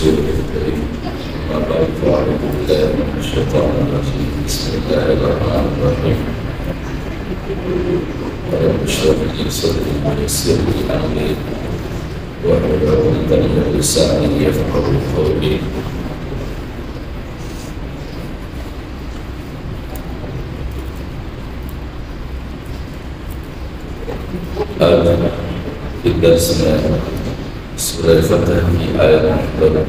رسوله الكريم. أما بعد فأعوذ بالله من الشيطان الرجيم. بسم الله الرحمن الرحيم. رب اشرح لي صدري ويسر لي أمري واحلل عقدة من لساني يفقهوا قولي. آج کے درس میں سورہ فتح کی آیت نمبر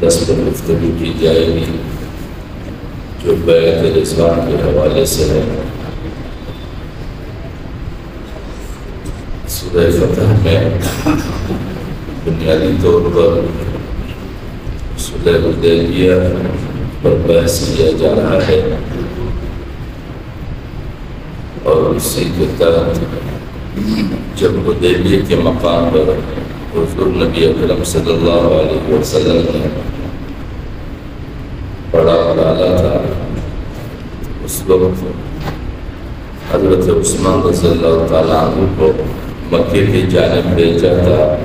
10 پر گفتگو کی جائے گی جو بیعت رضوان کے حوالے سے ہے۔ سورہ فتح میں بنیادی طور پر صلح حدیبیہ پر بحث کیا جا رہا ہے اور اسی کے تحت جب حدیبیہ کے مقام پر حضور نبی اکرم صلی اللہ علیہ وسلم نے پڑاؤ ڈالا تھا، اس وقت حضرت عثمان رضی اللہ تعالیٰ عنہ کو مکے کی جانب بھیجا تھا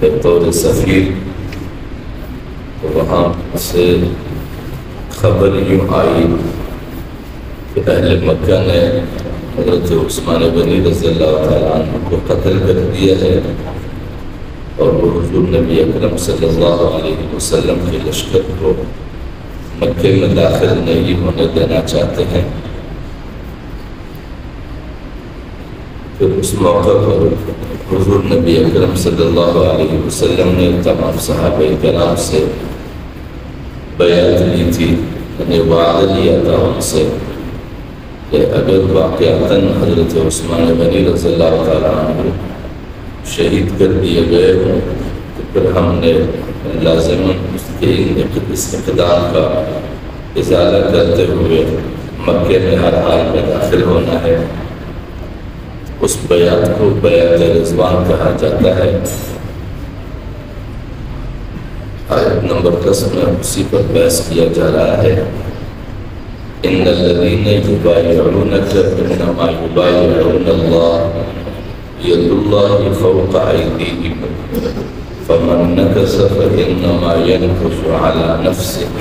بطور سفیر۔ تو وہاں سے خبر یوں آئی کہ اہل مکہ نے حضرت عثمان غنی رضی اللہ تعالیٰ عنہ کو قتل کر دیا ہے اور وہ حضور نبی اکرم صلی اللہ علیہ وسلم کے لشکر کو مکے میں داخل نہیں ہونے دینا چاہتے ہیں۔ پھر اس موقع پر حضور نبی اکرم صلی اللہ علیہ وسلم نے تمام صحابہ کرام سے بیعت لی تھی، یعنی وعدہ لیا تھا ان سے کہ اگر واقعتاً حضرت عثمان غنی رضی اللہ تعالیٰ عنہ شہید کر دیے گئے ہوں تو پھر ہم نے لازماً اس اقدام کا ازالہ کرتے ہوئے مکے میں ہر حال میں داخل ہونا ہے۔ اس بیعت کو بیعت رضوان کہا جاتا ہے۔ آیت نمبر 10 میں اسی پر بحث کیا جا رہا ہے۔ ان الذين يبايعونك انما يبايعون الله يد الله فوق ايديهم فمن نكث فانما ينكث على نفسه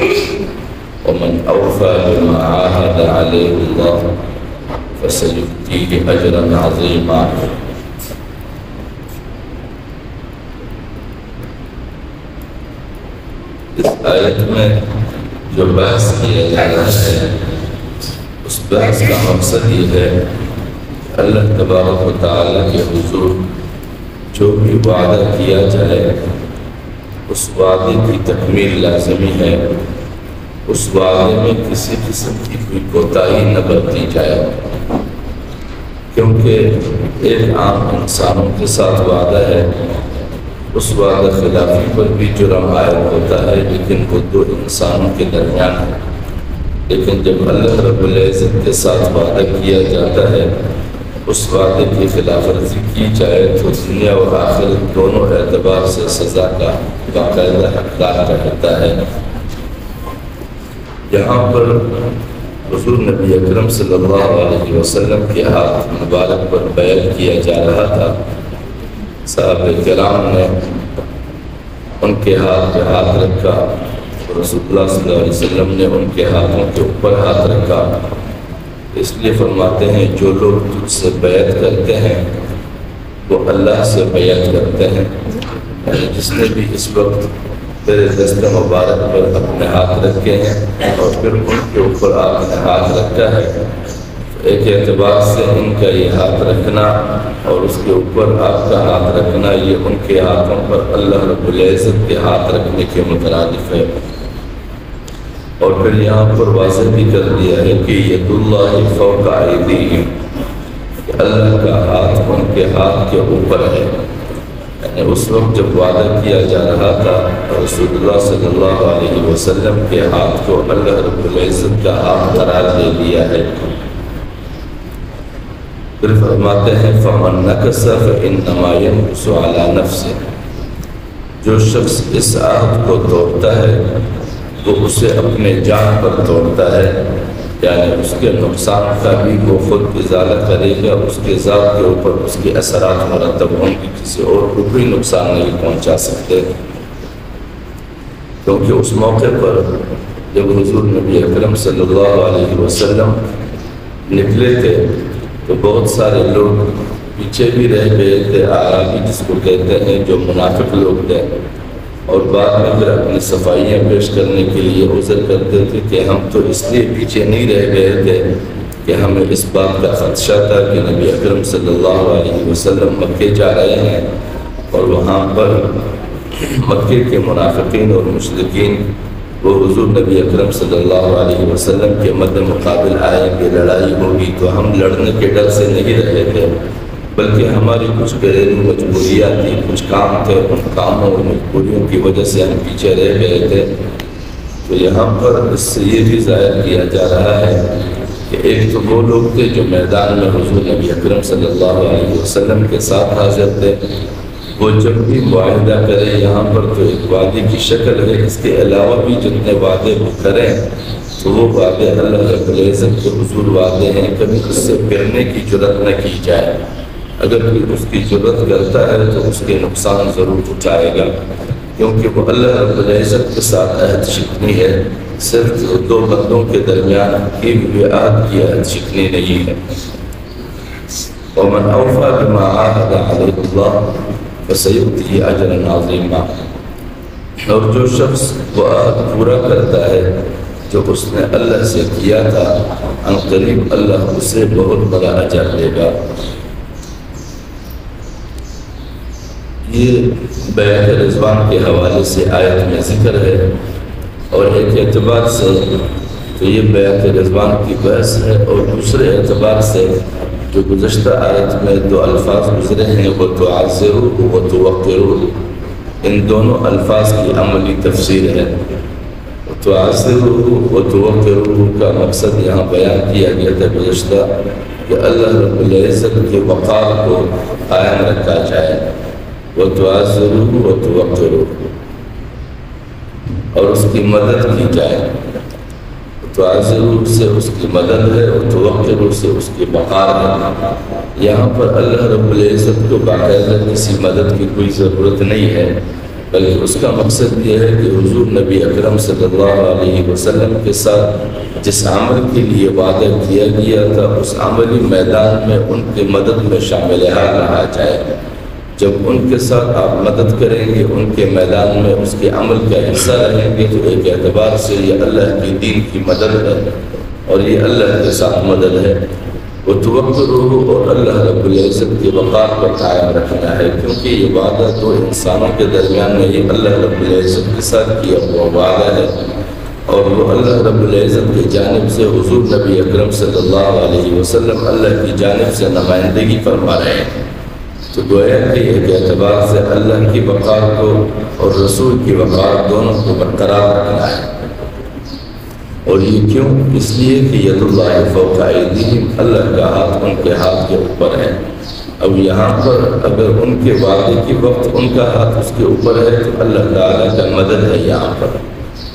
ومن اوفى بما عاهد عليه الله فسيؤتيه اجرا عظيما۔ اس آیت میں جو بحث کیا جا رہا ہے اس بحث کا مقصد یہ ہے کہ اللہ تبارک و تعالیٰ کے حضور جو بھی وعدہ کیا جائے اس وعدے کی تکمیل لازمی ہے، اس وعدے میں کسی قسم کی کوئی کوتاہی نہ برتی جائے، کیونکہ ایک عام انسانوں کے ساتھ وعدہ ہے، اس وعدہ خلافی پر بھی جرم عائد ہوتا ہے لیکن وہ دو انسانوں کے درمیان ہے۔ لیکن جب اللہ رب العزت کے ساتھ وعدہ کیا جاتا ہے اس وعدے کی خلاف ورزی کی جائے تو دنیا اور آخرت دونوں اعتبار سے سزا کا باقاعدہ حقدار رہتا ہے۔ یہاں پر حضور نبی اکرم صلی اللہ علیہ وسلم کے ہاتھ مبارک پر بیعت کیا جا رہا تھا۔ صحابہ کرام نے ان کے ہاتھ پہ ہاتھ رکھا، رسول اللہ صلی اللہ علیہ وسلم نے ان کے ہاتھوں کے اوپر ہاتھ رکھا۔ اس لیے فرماتے ہیں جو لوگ تجھ سے بیعت کرتے ہیں وہ اللہ سے بیعت کرتے ہیں، یعنی جس نے بھی اس وقت تیرے دست مبارک پر اپنے ہاتھ رکھے ہیں اور پھر ان کے اوپر آپ نے ہاتھ رکھا ہے، ایک اعتبار سے ان کا یہ ہاتھ رکھنا اور اس کے اوپر آپ کا ہاتھ رکھنا یہ ان کے ہاتھوں پر اللہ رب العزت کے ہاتھ رکھنے کے مترادف ہے۔ اور پھر یہاں پر واضح بھی کر دیا ہے کہ ید اللہ فوق ایدیہم، کہ اللہ کا ہاتھ ان کے ہاتھ کے اوپر ہے۔ یعنی اس وقت جب وعدہ کیا جا رہا تھا رسول اللہ صلی اللہ علیہ وسلم کے ہاتھ کو اللہ رب العزت کا ہاتھ قرار دے دیا ہے۔ پھر فرماتے ہیں فَمَن نَكَثَ فَإِنَّمَا يَنكُثُ عَلَى نَفْسِهِ، جو شخص اس عہد کو توڑتا ہے وہ اسے اپنے جان پر توڑتا ہے، یعنی اس کے نقصان کا بھی وہ خود ازالہ کرے گا، اس کے ذات کے اوپر اس کے اثرات مرتب ہوں گے، کسی اور کو کوئی نقصان نہیں پہنچا سکتے۔ کیونکہ اس موقع پر جب حضور نبی اکرم صلی اللہ علیہ وسلم نکلے تھے تو بہت سارے لوگ پیچھے بھی رہ گئے تھے، اعرابی جس کو کہتے ہیں، جو منافق لوگ تھے، اور بعد میں پھر اپنی صفائیاں پیش کرنے کے لیے عذر کرتے تھے کہ ہم تو اس لیے پیچھے نہیں رہ گئے تھے کہ ہمیں اس بات کا خدشہ تھا کہ نبی اکرم صلی اللہ علیہ وسلم مکے جا رہے ہیں اور وہاں پر مکے کے منافقین اور مشرکین وہ حضور نبی اکرم صلی اللہ علیہ وسلم کے مد مقابل آئیں کہ لڑائی ہوگی، تو ہم لڑنے کے ڈر سے نہیں رہے تھے، بلکہ ہماری کچھ گھریلو مجبوریات تھیں، کچھ کام تھے، ان کاموں اور مجبوریوں کی وجہ سے ہم پیچھے رہ گئے تھے۔ تو یہاں پر اس سے یہ بھی ظاہر کیا جا رہا ہے کہ ایک تو وہ لوگ تھے جو میدان میں حضور نبی اکرم صلی اللہ علیہ وسلم کے ساتھ حاضر تھے، وہ جب بھی معاہدہ کرے یہاں پر تو ایک وعدے کی شکل ہے، اس کے علاوہ بھی جتنے وعدے وہ کریں تو وہ وعدے اللہ رب العزت کے حضور وعدے ہیں، کبھی اس سے پھرنے کی جرات نہ کی جائے۔ اگر کوئی اس کی جرات کرتا ہے تو اس کے نقصان ضرور اٹھائے گا، کیونکہ وہ اللہ رب العزت کے ساتھ عہد شکنی ہے، صرف دو بندوں کے درمیان کی ہوئے عہد کی عہد شکنی نہیں ہے۔ ومن اوفى بما عاهد عليه الله فسيؤتيه اجرا عظيما، اور جو شخص وہ عہد پورا کرتا ہے جو اس نے اللہ سے کیا تھا، ان قریب اللہ اسے بہت بڑا اجر دے گا۔ یہ بیعت رضوان کے حوالے سے آیت میں ذکر ہے، اور ایک اعتبار سے تو یہ بیعت رضوان کی بحث ہے، اور دوسرے اعتبار سے جو گزشتہ آیت میں دو الفاظ گزرے ہیں وہ تعزروا و توقروا، ان دونوں الفاظ کی عملی تفسیر ہے۔ تعزروا و توقروا کا مقصد یہاں بیان کیا گیا تھا گزشتہ کہ اللہ رب العزت کے وقار کو قائم رکھا جائے، و تعزروا و توقروا، اور اس کی مدد کی جائے۔ تعزروا سے اس کی مدد ہے اور توقروا سے اس کی وقار ہے۔ یہاں پر اللہ رب العزت کو باقاعدہ کسی مدد کی کوئی ضرورت نہیں ہے، بلکہ اس کا مقصد یہ ہے کہ حضور نبی اکرم صلی اللہ علیہ وسلم کے ساتھ جس عمل کے لیے وعدہ کیا گیا تھا اس عملی میدان میں ان کی مدد میں شامل حال رہا جائے۔ جب ان کے ساتھ آپ مدد کریں گے، ان کے میدان میں اس کے عمل کا حصہ رہیں گے، تو ایک اعتبار سے یہ اللہ کی دین کی مدد ہے اور یہ اللہ کے ساتھ مدد ہے۔ وہ توقروا اور اللہ رب العزت کے وقار پر قائم رکھنا ہے، کیونکہ یہ وعدہ دو انسانوں کے درمیان میں یہ اللہ رب العزت کے ساتھ کیا ہوا وعدہ ہے، اور وہ اللہ رب العزت کی جانب سے حضور نبی اکرم صلی اللہ علیہ وسلم اللہ کی جانب سے نمائندگی فرما رہے ہیں۔ تو گویا کہ ایک اعتبار سے اللہ کی وقار کو اور رسول کی وقار دونوں کو برقرار رکھنا ہے، اور یہ کیوں؟ اس لیے کہ ید اللہ فوق ایدیہم، اللہ کا ہاتھ ان کے ہاتھ کے اوپر ہے۔ اب یہاں پر اگر ان کے وعدے کے وقت ان کا ہاتھ اس کے اوپر ہے تو اللہ تعالیٰ کا مدد ہے یہاں پر،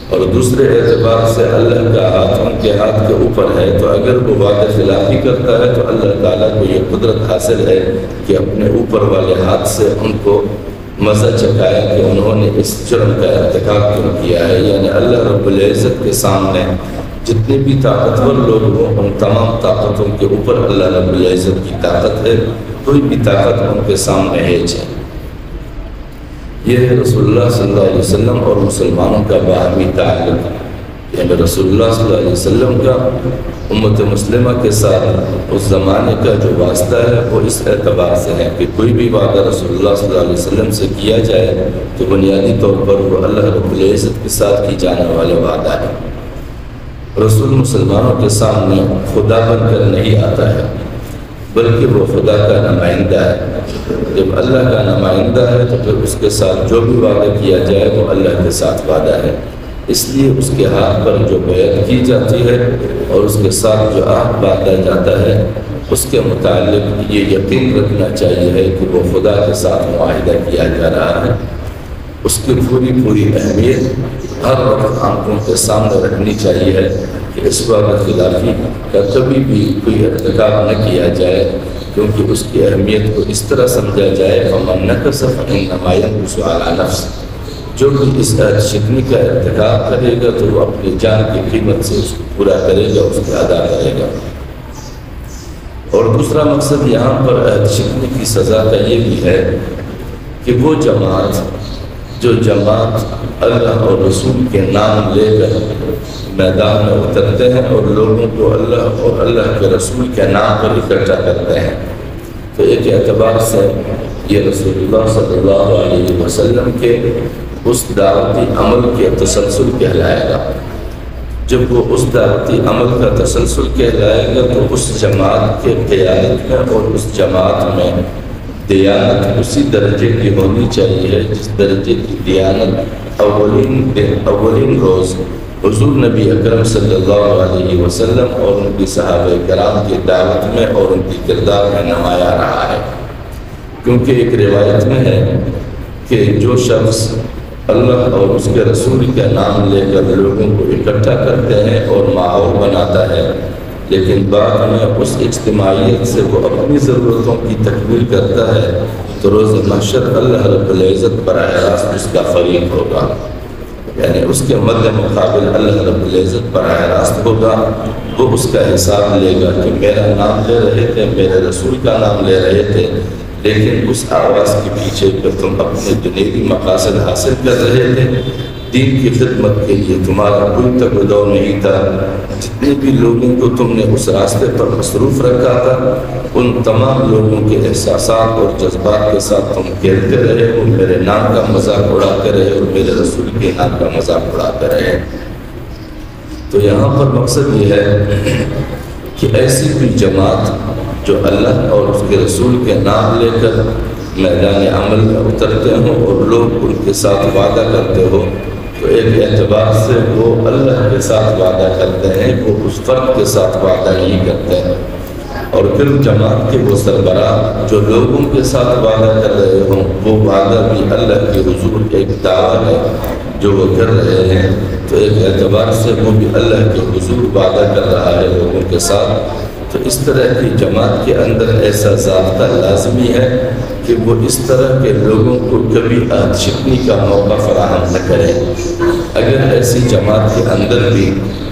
اور دوسرے اعتبار سے اللہ کا ہاتھ ان کے ہاتھ کے اوپر ہے، تو اگر وہ وعدہ خلافی کرتا ہے تو اللہ تعالیٰ کو یہ قدرت حاصل ہے کہ اپنے اوپر والے ہاتھ سے ان کو مزہ چکھائے کہ انہوں نے اس جرم کا ارتکاب کیوں کیا ہے۔ یعنی اللہ رب العزت کے سامنے جتنے بھی طاقتور لوگ ہوں، ان تمام طاقتوں کے اوپر اللہ رب العزت کی طاقت ہے، کوئی بھی طاقت ان کے سامنے ہیج ہے۔ یہ ہے رسول اللہ صلی اللہ علیہ وسلم اور مسلمانوں کا باہمی تعلق، یعنی رسول اللہ صلی اللہ علیہ وسلم کا امت مسلمہ کے ساتھ اس زمانے کا جو واسطہ ہے وہ اس اعتبار سے ہے کہ کوئی بھی وعدہ رسول اللہ صلی اللہ علیہ وسلم سے کیا جائے تو بنیادی طور پر وہ اللہ رب العزت کے ساتھ کی جانے والا وعدہ ہے۔ رسول مسلمانوں کے سامنے خدا بن کر نہیں آتا ہے، بلکہ وہ خدا کا نمائندہ ہے۔ جب اللہ کا نمائندہ ہے تو پھر اس کے ساتھ جو بھی وعدہ کیا جائے وہ اللہ کے ساتھ وعدہ ہے، اس لیے اس کے ہاتھ پر جو بیعت کی جاتی ہے اور اس کے ساتھ جو عہد باندھا جاتا ہے اس کے متعلق یہ یقین رکھنا چاہیے ہے کہ وہ خدا کے ساتھ معاہدہ کیا جا رہا ہے۔ اس کی پوری اہمیت ہر وقت آنکھوں کے سامنے رکھنی چاہیے ہے کہ اس وعدہ خلافی کا کبھی بھی کوئی ارتکاب نہ کیا جائے، کیونکہ اس کی اہمیت کو اس طرح سمجھا جائے فَمَن نَكَثَ فَإِنَّمَا يَنكُثُ عَلَى نَفْسِهِ، جو بھی اس عہد شکنی کا ارتکاب کرے گا تو وہ اپنی جان کی قیمت سے اس کو پورا کرے گا، اس کو ادا کرے گا۔ اور دوسرا مقصد یہاں پر عہد شکنی کی سزا کا یہ بھی ہے کہ وہ جماعت جو جماعت اللہ اور رسول کے نام لے کر میدان میں اترتے ہیں اور لوگوں کو اللہ اور اللہ کے رسول کے نام پر اکٹھا کرتے ہیں، تو ایک اعتبار سے یہ رسول اللہ صلی اللہ علیہ وسلم کے اس دعوتی عمل کے تسلسل کہلائے گا۔ جب وہ اس دعوتی عمل کا تسلسل کہلائے گا تو اس جماعت کے قیادت میں اور اس جماعت میں دیانت اسی درجے کی ہونی چاہیے جس درجے کی دیانت اولین روز حضور نبی اکرم صلی اللہ علیہ وسلم اور ان کی صحابہ کرام کی دعوت میں اور ان کی کردار میں نمایاں رہا ہے۔ کیونکہ ایک روایت میں ہے کہ جو شخص اللہ اور اس کے رسول کا نام لے کر لوگوں کو اکٹھا کرتے ہیں اور ماحول بناتا ہے، لیکن بعد میں اس اجتماعیت سے وہ اپنی ضرورتوں کی تکمیل کرتا ہے، تو روز محشر اللہ رب العزت براہ راست اس کا فریق ہوگا، یعنی اس کے مد مقابل اللہ رب العزت براہ راست ہوگا۔ وہ اس کا حساب لے گا کہ میرا نام لے رہے تھے، میرے رسول کا نام لے رہے تھے، لیکن اس آواز کے پیچھے پہ تم اپنے دنیوی مقاصد حاصل کر رہے تھے، دین کی خدمت کے لیے تمہارا کوئی تقدو نہیں تھا، جتنے بھی لوگوں کو تم نے اس راستے پر مصروف رکھا تھا ان تمام لوگوں کے احساسات اور جذبات کے ساتھ تم کھیلتے رہے ہو، میرے نام کا مذاق اڑاتے رہے اور میرے رسول کے نام کا مذاق اڑاتے رہے۔ تو یہاں پر مقصد یہ ہے کہ ایسی کوئی جماعت جو اللہ اور اس کے رسول کے نام لے کر میدان عمل میں اترتے ہوں اور لوگ ان کے ساتھ وعدہ کرتے ہو، تو ایک اعتبار سے وہ اللہ کے ساتھ وعدہ کرتے ہیں، وہ اس فرد کے ساتھ وعدہ نہیں کرتے ہیں۔ اور پھر جماعت کے وہ سربراہ جو لوگوں کے ساتھ وعدہ کر رہے ہوں، وہ وعدہ بھی اللہ کے حضور ایک دعویٰ ہے جو وہ کر رہے ہیں، تو ایک اعتبار سے وہ بھی اللہ کے حضور وعدہ کر رہا ہے لوگوں کے ساتھ۔ تو اس طرح کی جماعت کے اندر ایسا ضابطہ لازمی ہے کہ وہ اس طرح کے لوگوں کو کبھی عہد شکنی کا موقع فراہم نہ کرے۔ اگر ایسی جماعت کے اندر بھی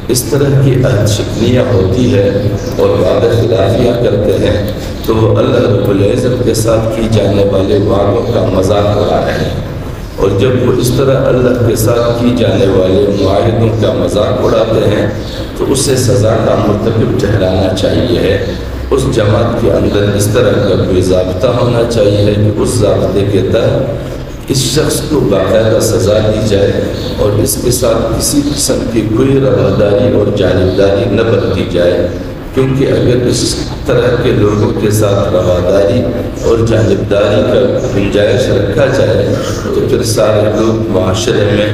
اس طرح کی عہد شکنیاں ہوتی ہے اور وعدہ خلافیاں کرتے ہیں تو وہ اللہ رب العزت کے ساتھ کی جانے والے وعدوں کا مذاق اڑا رہے ہیں، اور جب وہ اس طرح اللہ کے ساتھ کی جانے والے معاہدوں کا مذاق اڑاتے ہیں تو اسے سزا کا مرتکب ٹھہرانا چاہیے ہے۔ اس جماعت کے اندر اس طرح کا کوئی ضابطہ ہونا چاہیے کہ اس ضابطے کے تحت اس شخص کو باقاعدہ سزا دی جائے اور اس کے ساتھ کسی قسم کی کوئی رواداری اور جانبداری نہ برتی جائے، کیونکہ اگر اس طرح کے لوگوں کے ساتھ رواداری اور جانبداری کا گنجائش رکھا جائے تو پھر سارے لوگ معاشرے میں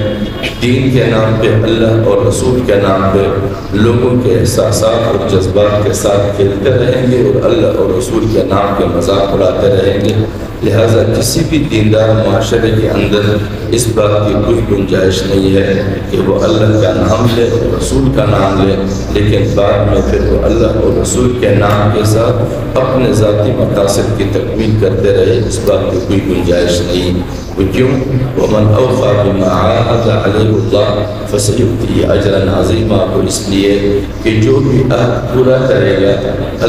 دین کے نام پہ، اللہ اور رسول کے نام پہ لوگوں کے احساسات اور جذبات کے ساتھ کھیلتے رہیں گے اور اللہ اور رسول کے نام کے مذاق اڑاتے رہیں گے۔ لہٰذا کسی بھی دیندار معاشرے کے اندر اس بات کی کوئی گنجائش نہیں ہے کہ وہ اللہ کا نام لے اور رسول کا نام لے، لیکن بعد میں پھر وہ اللہ اور رسول کے نام کے ساتھ اپنے ذاتی مقاصد کی تکمیل کرتے رہے، اس بات کی کوئی گنجائش نہیں۔ وہ کیوں؟ وَمَنْ أَوْفَى بِمَا عَاهَدَ عَلَيْهِ اللَّهُ فَسَيُؤْتِيهِ أَجْرًا عَظِيمًا، تو اس لیے کہ جو بھی عہد پورا کرے گا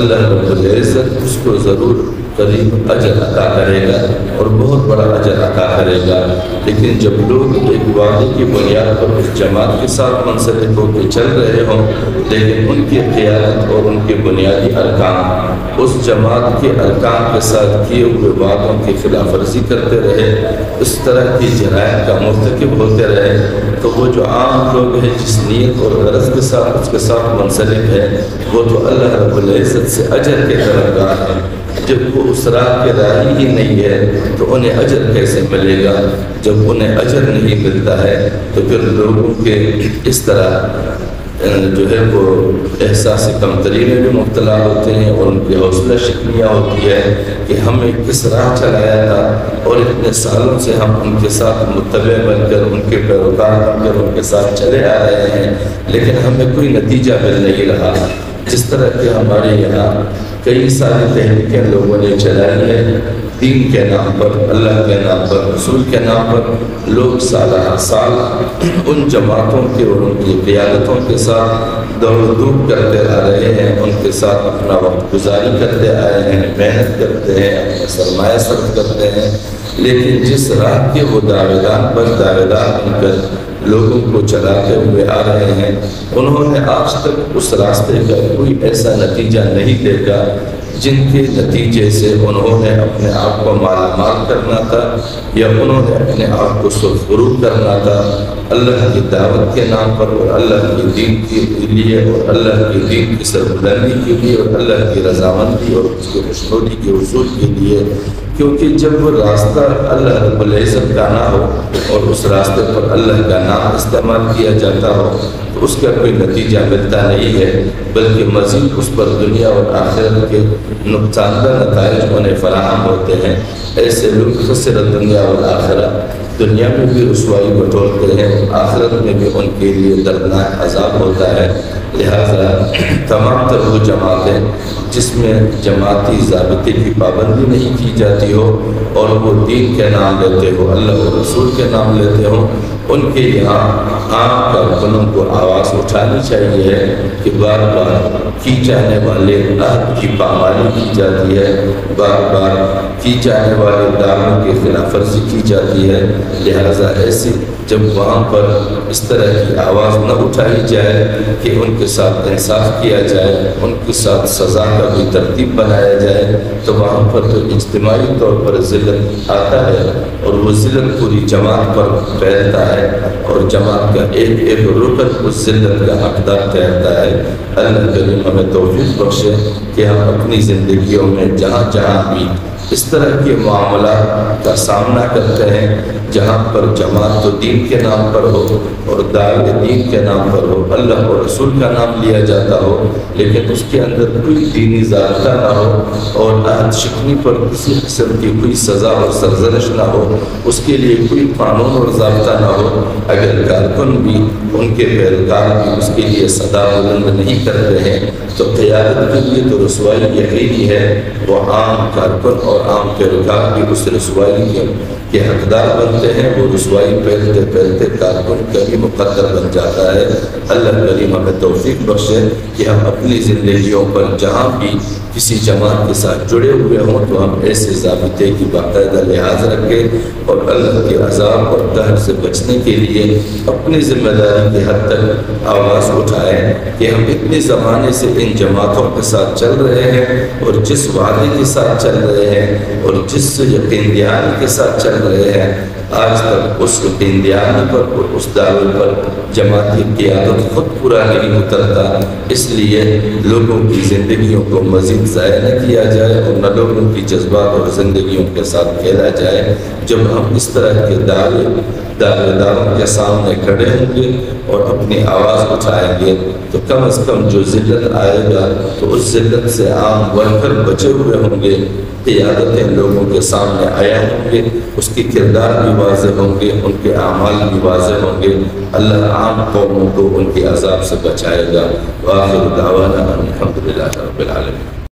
اللہ رب العزت اس کو ضرور قریب اجر عطا کرے گا اور بہت بڑا اجر عطا کرے گا۔ لیکن جب لوگ ایک وعدے کی بنیاد پر اس جماعت کے ساتھ منسلک ہو کے چل رہے ہوں لیکن ان کی قیادت اور ان کے بنیادی ارکان اس جماعت کے ارکان کے ساتھ کیے ہوئے وعدوں کی خلاف ورزی کرتے رہے، اس طرح کی جرائم کا مرتکب ہوتے رہے، تو وہ جو عام لوگ ہیں جس نیت اور غرض کے ساتھ اس کے ساتھ منسلک ہے وہ تو اللہ رب العزت سے اجر کے طلبگار ہیں۔ جب وہ اس راہ کے راہی ہی نہیں ہے تو انہیں اجر کیسے ملے گا؟ جب انہیں اجر نہیں ملتا ہے تو پھر لوگوں کے اس طرح جو ہے وہ احساس کمتری میں بھی مبتلا ہوتے ہیں اور ان کی حوصلہ شکنیاں ہوتی ہے کہ ہمیں کس راہ چلایا تھا اور اتنے سالوں سے ہم ان کے ساتھ متبع بن کر ان کے پیروکار بن کر ان کے ساتھ چلے آ رہے ہیں لیکن ہمیں کوئی نتیجہ مل نہیں رہا۔ جس طرح کہ ہمارے یہاں کئی ساری تحریکیں لوگوں نے چلائی ہیں دین کے نام پر، اللہ کے نام پر، رسول کے نام پر لوگ سالہ ہر سال ان جماعتوں کے اور ان کی قیادتوں کے ساتھ دوڑ دھوپ کرتے آ رہے ہیں، ان کے ساتھ اپنا وقت گزاری کرتے آئے ہیں، محنت کرتے ہیں، اپنا سرمایہ صرف کرتے ہیں، لیکن جس راہ کے وہ دعویدار بن کر لوگوں کو چلاتے ہوئے آ رہے ہیں، انہوں نے آج تک اس راستے کا کوئی ایسا نتیجہ نہیں دیکھا جن کے نتیجے سے انہوں نے اپنے آپ کو مالا مال کرنا تھا یا انہوں نے اپنے آپ کو سرفروغ کرنا تھا اللہ کی دعوت کے نام پر اور اللہ کی دین کے لیے اور اللہ کی دین کی سربلندی کے لیے اور اللہ کی رضامندی اور اس کے خوشنودی کے حصول کے لیے۔ کیونکہ جب وہ راستہ اللہ رب العزت کا نہ ہو اور اس راستے پر اللہ کا نام استعمال کیا جاتا ہو تو اس کا کوئی نتیجہ ملتا نہیں ہے، بلکہ مزید اس پر دنیا اور آخرت کے نقصان دہ نتائج انہیں فراہم ہوتے ہیں۔ ایسے لوگ خسر دنیا والآخرہ، دنیا میں بھی رسوائی بٹورتے ہیں، آخرت میں بھی ان کے لیے دردناک عذاب ہوتا ہے۔ لہٰذا تمام تر وہ جماعتیں جس میں جماعتی ضابطے کی پابندی نہیں کی جاتی ہو اور وہ دین کے نام لیتے ہو، اللہ اور رسول کے نام لیتے ہوں، ان کے یہاں عام کارکنوں کو آواز اٹھانی چاہیے کہ بار بار کی جانے والے عہد کی پامالی کی جاتی ہے، بار بار کی جانے والے دعووں کی خلاف ورزی کی جاتی ہے۔ لہٰذا ایسی جب وہاں پر اس طرح کی آواز نہ اٹھائی جائے کہ ان کے ساتھ انصاف کیا جائے، ان کے ساتھ سزا کا بھی ترتیب بنایا جائے، تو وہاں پر تو اجتماعی طور پر ذلت آتا ہے اور وہ ذلت پوری جماعت پر پھیلتا ہے اور جماعت کا ایک ایک رکن اس ذلت کا حقدار ٹھہرتا ہے۔ اللہ کریم ہمیں توفیق بخشے کہ ہم اپنی زندگیوں میں جہاں جہاں بھی اس طرح کے معاملات کا سامنا کرتے ہیں، جہاں پر جماعت تو دین کے نام پر ہو اور دعوت دین کے نام پر ہو، اللہ اور رسول کا نام لیا جاتا ہو، لیکن اس کے اندر کوئی دینی ضابطہ نہ ہو اور عہد شکنی پر کسی قسم کی کوئی سزا اور سرزنش نہ ہو، اس کے لیے کوئی قانون اور ضابطہ نہ ہو، اگر کارکن بھی ان کے پیروکار بھی اس کے لیے صدا بلند نہیں کرتے ہیں تو قیادت کے لیے تو رسوائی یقینی ہے۔ وہ عام کارکن اور عام پیروکار بھی اس رسوائی کے حقدار بنتے ہیں، وہ رسوائی پھیلتے پھیلتے کارکن کا بھی مقدر بن جاتا ہے۔ اللہ کریم ہمیں توفیق بخشے کہ ہم اپنی زندگیوں پر جہاں بھی کسی جماعت کے ساتھ جڑے ہوئے ہوں تو ہم ایسے ضابطے کی باقاعدہ لحاظ رکھیں اور اللہ کے عذاب اور قہر سے بچنے کے لیے اپنی ذمہ داری کی حد تک آواز اٹھائیں کہ ہم اتنے زمانے سے ان جماعتوں کے ساتھ چل رہے ہیں اور جس وعدے کے ساتھ چل رہے ہیں اور جس یقین دہانی کے ساتھ چل رہے ہیں، آج تک اس یقین دہانی پر اور اس دعوے پر جماعتی قیادت خود پورا نہیں اترتا۔ اس لیے لوگوں کی زندگیوں کو مزید ضائع نہ کیا جائے اور نہ لوگوں کی جذبات اور زندگیوں کے ساتھ کھیلا جائے۔ جب ہم اس طرح کے دعوے داروں کے سامنے کھڑے ہوں گے اور اپنی آواز اٹھائیں گے تو کم از کم جو ذلت آئے گا تو اس ذلت سے عام ورکر بچے ہوئے ہوں گے، قیادتیں لوگوں کے سامنے آیا ہوں گے، اس کے کردار بھی واضح ہوں گے، ان کے اعمال بھی واضح ہوں گے۔ اللہ عام قوموں کو ان کے عذاب سے بچائے گا۔ وآخر دعوانا الحمدللہ رب العالمین۔